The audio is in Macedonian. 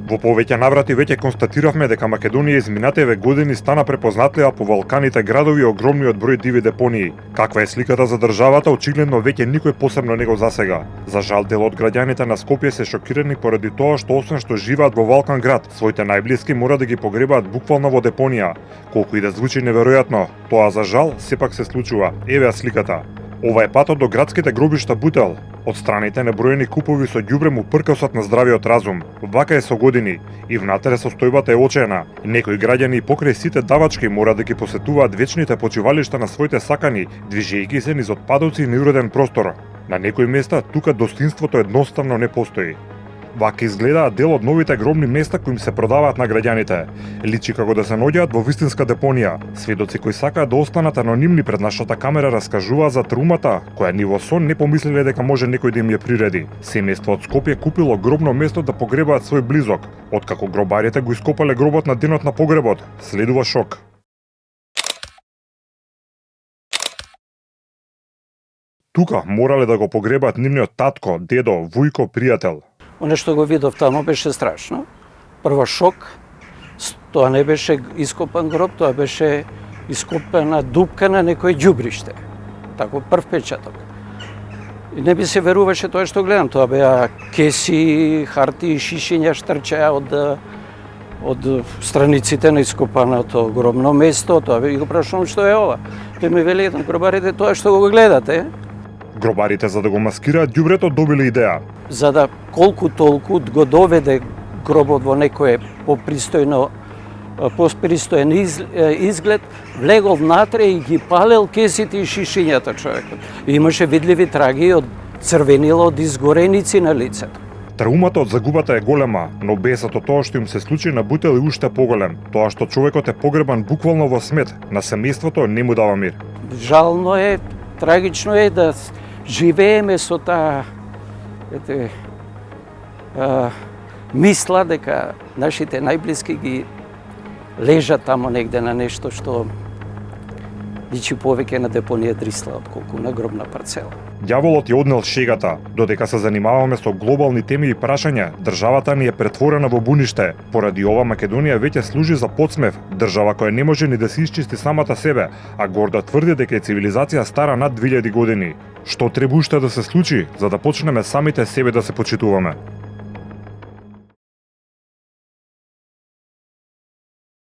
Во повеќе наврати веќе констатиравме дека Македонија изминативе години стана препознатлива по Балканите градови и огромниот број диви депонии. Каква е сликата за државата, очигледно веќе никој посебно не го засега. За жал, дел од граѓаните на Скопје се шокирани поради тоа што освен што живеат во Балкан град, своите најблиски мора да ги погребаат буквално во депонија. Колку и да звучи неверојатно, тоа за жал сепак се случува. Еве сликата. Ова е патот до градските гробишта Бутел. Од страните неброени купови со ѓубре му пркосат на здравиот разум. Вака е со години и внатре состојбата е очена. Некои граѓани покрај сите давачки мора да ги посетуваат вечните почивалишта на своите сакани, движејќи се низ отпадоци и неуреден простор. На некои места тука достинството едноставно не постои. Вака изгледаат дел од новите гробни места кои им се продаваат на граѓаните. Личи како да се наоѓаат во вистинска депонија. Сведоци кои сакаат да останат анонимни пред нашата камера раскажуваат за трумата, која ни во сон не помислиле дека може некој да им ја приреди. Семејство од Скопје купило гробно место да погребаат свој близок. Откако гробарите го ископале гробот на денот на погребот, следува шок. Тука морале да го погребаат нивниот татко, дедо, вујко, пријател. Оне што го видов таму беше страшно. Прво шок, тоа не беше ископан гроб, тоа беше ископана дупка на некој ѓубриште. Тако прв печаток. И не би се веруваше тоа што гледам, тоа беа кеси, харти и шишиња штрчеа од страниците на ископаното гробно место, тоа би го прашувам што е ова. Тој ми вели еден гробарите тоа што го гледате. Гробарите за да го маскираат ѓубрето добиле идеја. За да колку толку го доведе гробот во некое попристоен изглед, влегол внатре и ги палел кесите и шишињата човекот. И имаше видливи траги од црвенило од изгореници на лицето. Траумата од загубата е голема, но бесот од тоа што им се случи на Бутел е уште поголем. Тоа што човекот е погребан буквално во смет, на семејството не му дава мир. Жално е, трагично е да живееме со таа мисла дека нашите најблиски ги лежат тамо негде на нешто што личи повеќе на депонија Дрисла отколку на гробна парцела. Ѓаволот ја однел шегата. Додека се занимаваме со глобални теми и прашања, државата ни е претворена во буниште. Поради ова Македонија веќе служи за подсмев, држава која не може ни да се исчисти самата себе, а гордо тврди дека е цивилизација стара над 2000 години. Што треба уште да се случи за да почнеме самите себе да се почитуваме?